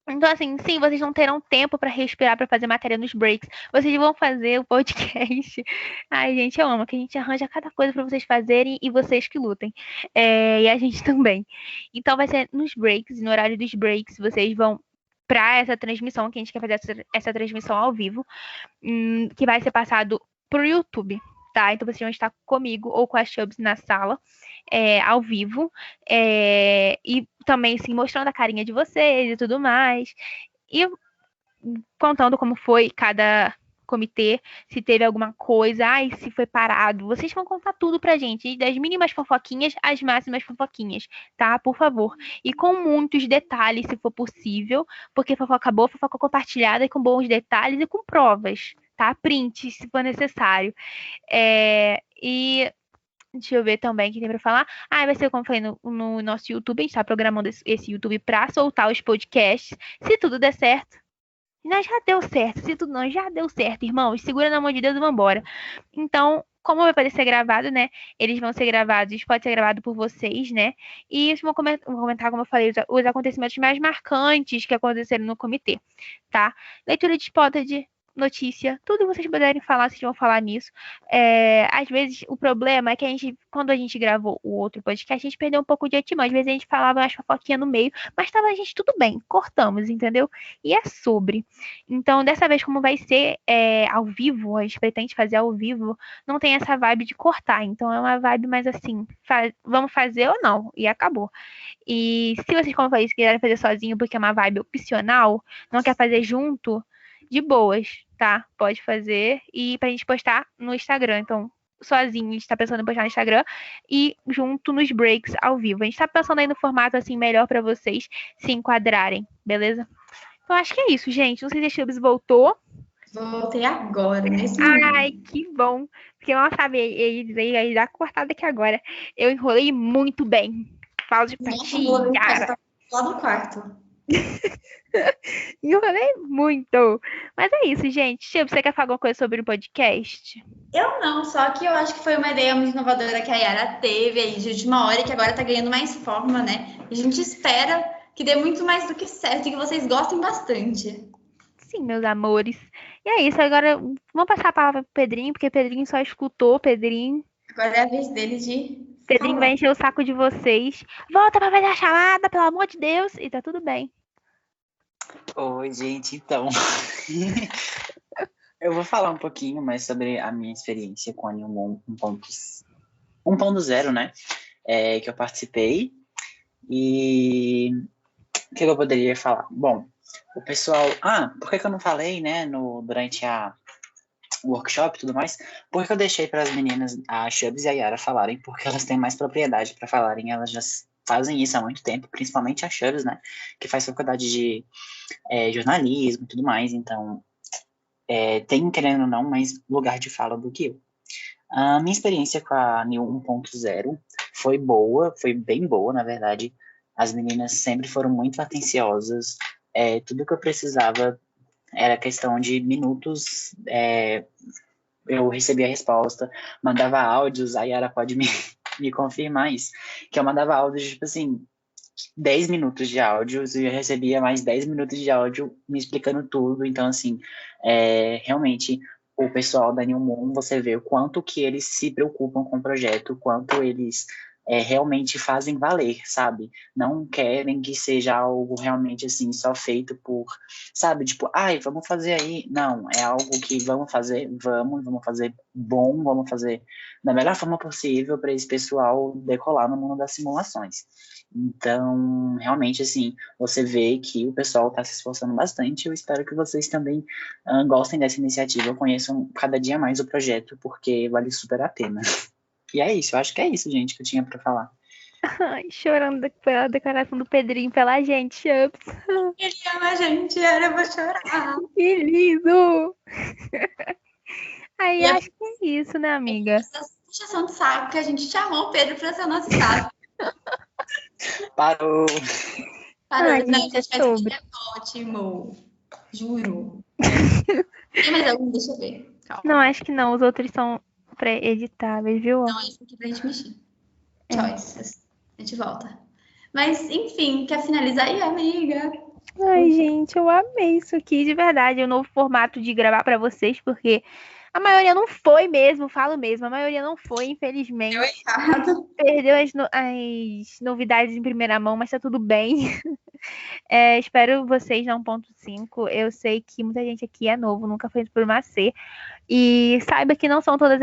Então, assim, sim, vocês não terão tempo para respirar, para fazer matéria nos breaks. Vocês vão fazer o podcast. Ai, gente, eu amo que a gente arranja cada coisa para vocês fazerem e vocês que lutem. E a gente também. Então, vai ser nos breaks, no horário dos breaks, vocês vão para essa transmissão, que a gente quer fazer essa transmissão ao vivo, que vai ser passado pro YouTube, tá? Então, vocês vão estar comigo ou com a Chubbs na sala. Ao vivo, e também assim, mostrando a carinha de vocês e tudo mais, e contando como foi cada comitê, se teve alguma coisa, se foi parado, vocês vão contar tudo pra gente, das mínimas fofoquinhas às máximas fofoquinhas, tá? Por favor. E com muitos detalhes, se for possível, porque fofoca boa, fofoca compartilhada e com bons detalhes e com provas, tá? Prints, se for necessário. Deixa eu ver também o que tem pra falar. Vai ser como eu falei no nosso YouTube. A gente tá programando esse YouTube pra soltar os podcasts. Se tudo der certo. Já deu certo. Se tudo não, já deu certo, irmãos. Segura na mão de Deus e vambora. Então, como vai poder ser gravado, né? Eles vão ser gravados, pode ser gravado por vocês, né? E eles vão comentar, como eu falei, os acontecimentos mais marcantes que aconteceram no comitê, tá? Leitura de Spotted, notícia, tudo que vocês puderem falar, vocês vão falar nisso. Às vezes, o problema é que quando a gente gravou o outro podcast, a gente perdeu um pouco de ritmo. Às vezes a gente falava umas fofoquinhas no meio, mas tava a gente tudo bem, cortamos, entendeu? E é sobre. Então, dessa vez, como vai ser ao vivo, a gente pretende fazer ao vivo, não tem essa vibe de cortar. Então, é uma vibe mais assim, vamos fazer ou não, e acabou. E se vocês, como eu falei, quiserem fazer sozinho, porque é uma vibe opcional, não quer fazer junto, de boas, tá? Pode fazer e pra gente postar no Instagram. Então, sozinho, a gente tá pensando em postar no Instagram e junto nos breaks ao vivo. A gente tá pensando aí no formato assim melhor pra vocês se enquadrarem, beleza? Então, acho que é isso, gente. Não sei se a Chubbs voltou. Voltei agora, nesse momento. Ai, que bom. Porque eu não sabia, aí dar cortada aqui agora. Eu enrolei muito bem. Falo de Nossa, lá no quarto. Enrolei muito. Mas é isso, gente. Chico, você quer falar alguma coisa sobre o podcast? Eu não, só que eu acho que foi uma ideia muito inovadora que a Yara teve aí de última hora e que agora tá ganhando mais forma, né? E a gente espera que dê muito mais do que certo e que vocês gostem bastante. Sim, meus amores. E é isso, agora vamos passar a palavra pro Pedrinho, porque Pedrinho só escutou, Pedrinho. Agora é a vez dele de Pedrinho vai encher o saco de vocês. Volta pra fazer a chamada, pelo amor de Deus. E tá tudo bem. Oi, gente, então. Eu vou falar um pouquinho mais sobre a minha experiência com a New Moon 1.0, né? Que eu participei. E o que eu poderia falar? Bom, o pessoal... por que eu não falei, né, durante workshop e tudo mais, porque eu deixei para as meninas, a Chubbs e a Yara, falarem, porque elas têm mais propriedade para falarem, elas já fazem isso há muito tempo, principalmente a Chubbs, né, que faz faculdade de jornalismo e tudo mais, então tem, querendo ou não, mais lugar de fala do que eu. A minha experiência com a NIL 1.0 foi boa, foi bem boa, na verdade. As meninas sempre foram muito atenciosas, tudo que eu precisava era questão de minutos, eu recebia a resposta, mandava áudios, a Yara pode me confirmar isso, que eu mandava áudios, tipo assim, 10 minutos de áudios e eu recebia mais 10 minutos de áudio me explicando tudo. Então, assim, realmente, o pessoal da New Moon, você vê o quanto que eles se preocupam com o projeto, o quanto eles realmente fazem valer, sabe? Não querem que seja algo realmente, assim, só feito por, sabe? Tipo, ai, vamos fazer aí. Não, é algo que vamos fazer bom, vamos fazer da melhor forma possível para esse pessoal decolar no mundo das simulações. Então, realmente, assim, você vê que o pessoal está se esforçando bastante. Eu espero que vocês também gostem dessa iniciativa, conheçam cada dia mais o projeto, porque vale super a pena. E é isso, eu acho que é isso, gente, que eu tinha para falar. Ai, chorando pela declaração do Pedrinho pela gente, Chubbs. Ele ama a gente, eu vou chorar. Que lindo! Aí acho que é isso, né, amiga? Essa puxação de saco que a gente chamou o Pedro para ser o nosso estado. Parou! Ai, Não, gente, é mas o sobre. vídeo é ótimo. Juro. Tem mais algum? Deixa eu ver. Calma. Não, acho que não. Os outros são pré-editáveis, viu? Não, isso aqui pra gente mexer. Choices. A gente volta. Mas, enfim, quer finalizar aí, amiga? Ai, gente, eu amei isso aqui, de verdade. O novo formato de gravar pra vocês, porque a maioria não foi mesmo, falo mesmo. A maioria não foi, infelizmente. Deu errado. Perdeu as novidades em primeira mão, mas tá tudo bem. Espero vocês na 1.5. Eu sei que muita gente aqui é novo, nunca fez por uma C. E saiba que não são todas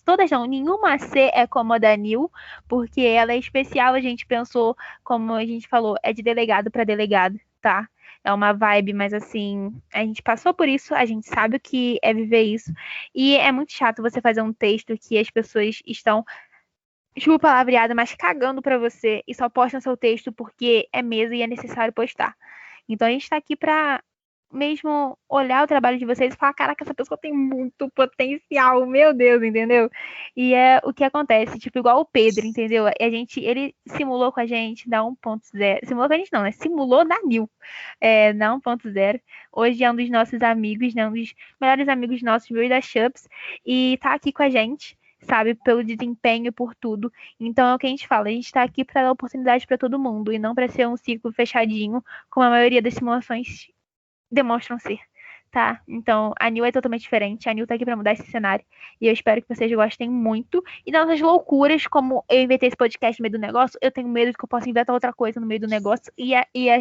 todas não, nenhuma C é como a da Nil, porque ela é especial, a gente pensou, como a gente falou, é de delegado para delegado, tá? É uma vibe, mas assim, a gente passou por isso, a gente sabe o que é viver isso. E é muito chato você fazer um texto que as pessoas estão, desculpa palavreada, mas cagando pra você e só postam seu texto porque é mesa e é necessário postar. Então a gente tá aqui pra mesmo olhar o trabalho de vocês e falar, caraca, essa pessoa tem muito potencial, meu Deus, entendeu? E é o que acontece, tipo, igual o Pedro, entendeu? Ele simulou com a gente na 1.0, simulou com a gente não, né? Simulou na Nil, na 1.0. Hoje é um dos nossos amigos, né? Um dos melhores amigos nossos, meu e da Chubbs, e tá aqui com a gente, sabe, pelo desempenho, por tudo. Então é o que a gente fala, a gente tá aqui para dar oportunidade para todo mundo e não para ser um ciclo fechadinho, como a maioria das simulações demonstram ser, tá? Então, a Nil é totalmente diferente. A Nil tá aqui pra mudar esse cenário. E eu espero que vocês gostem muito. E das nossas loucuras, como eu inventei esse podcast no meio do negócio, eu tenho medo de que eu possa inventar outra coisa no meio do negócio e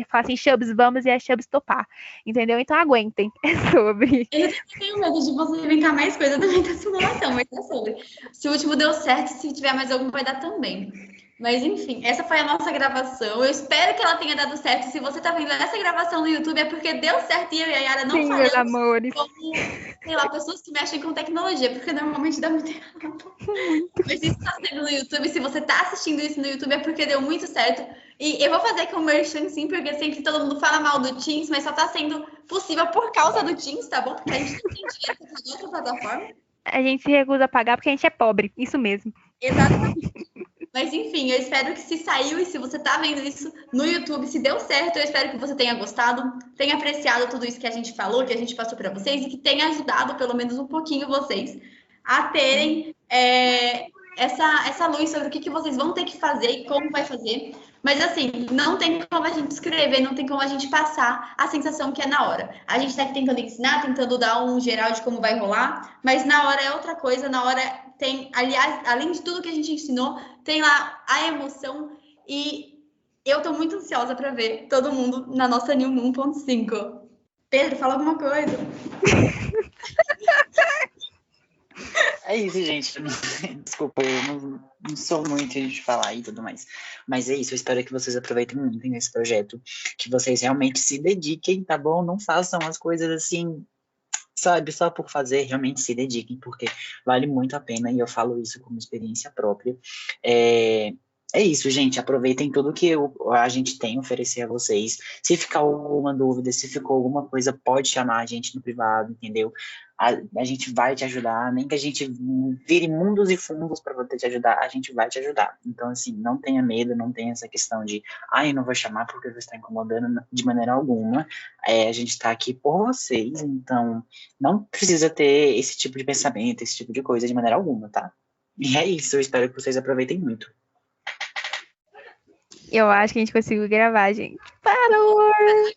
falar assim, Chubbs, vamos, e a Chubbs topar. Entendeu? Então aguentem. É sobre. Eu tenho medo de você inventar mais coisa no meio da simulação, mas é sobre. Se o último deu certo, se tiver mais algum, vai dar também. Mas enfim, essa foi a nossa gravação. Eu espero que ela tenha dado certo. Se você tá vendo essa gravação no YouTube, é porque deu certo e eu e a Yara não Sim, meus falamos amores. como, sei lá, pessoas que mexem com tecnologia, porque normalmente dá muito errado. Mas se isso tá sendo no YouTube, se você tá assistindo isso no YouTube, é porque deu muito certo. E eu vou fazer aqui um merchan, sim, porque sempre todo mundo fala mal do Teams, mas só tá sendo possível por causa do Teams, tá bom? Porque a gente não tem dinheiro pra fazer outra plataforma. A gente se recusa a pagar porque a gente é pobre. Isso mesmo. Exatamente. Mas enfim, eu espero que se saiu e se você tá vendo isso no YouTube, se deu certo, eu espero que você tenha gostado, tenha apreciado tudo isso que a gente falou, que a gente passou para vocês e que tenha ajudado pelo menos um pouquinho vocês a terem essa luz sobre o que vocês vão ter que fazer e como vai fazer. Mas assim, não tem como a gente escrever, não tem como a gente passar a sensação que é na hora. A gente tá aqui tentando ensinar, tentando dar um geral de como vai rolar, mas na hora é outra coisa, na hora tem, aliás, além de tudo que a gente ensinou, tem lá a emoção e eu tô muito ansiosa para ver todo mundo na nossa New 1.5. Pedro, fala alguma coisa. É isso, gente. Desculpa, eu não sou muito de falar e tudo mais. Mas é isso, eu espero que vocês aproveitem muito nesse projeto. Que vocês realmente se dediquem, tá bom? Não façam as coisas assim, sabe, só por fazer, realmente se dediquem, porque vale muito a pena, e eu falo isso como experiência própria. É isso, gente. Aproveitem tudo que a gente tem a oferecer a vocês. Se ficar alguma dúvida, se ficou alguma coisa, pode chamar a gente no privado, entendeu? A gente vai te ajudar, nem que a gente vire mundos e fundos para poder te ajudar, a gente vai te ajudar. Então, assim, não tenha medo, não tenha essa questão de, eu não vou chamar porque você está incomodando, de maneira alguma. A gente está aqui por vocês, então não precisa ter esse tipo de pensamento, esse tipo de coisa de maneira alguma, tá? E é isso, eu espero que vocês aproveitem muito. Eu acho que a gente conseguiu gravar, gente. Parou!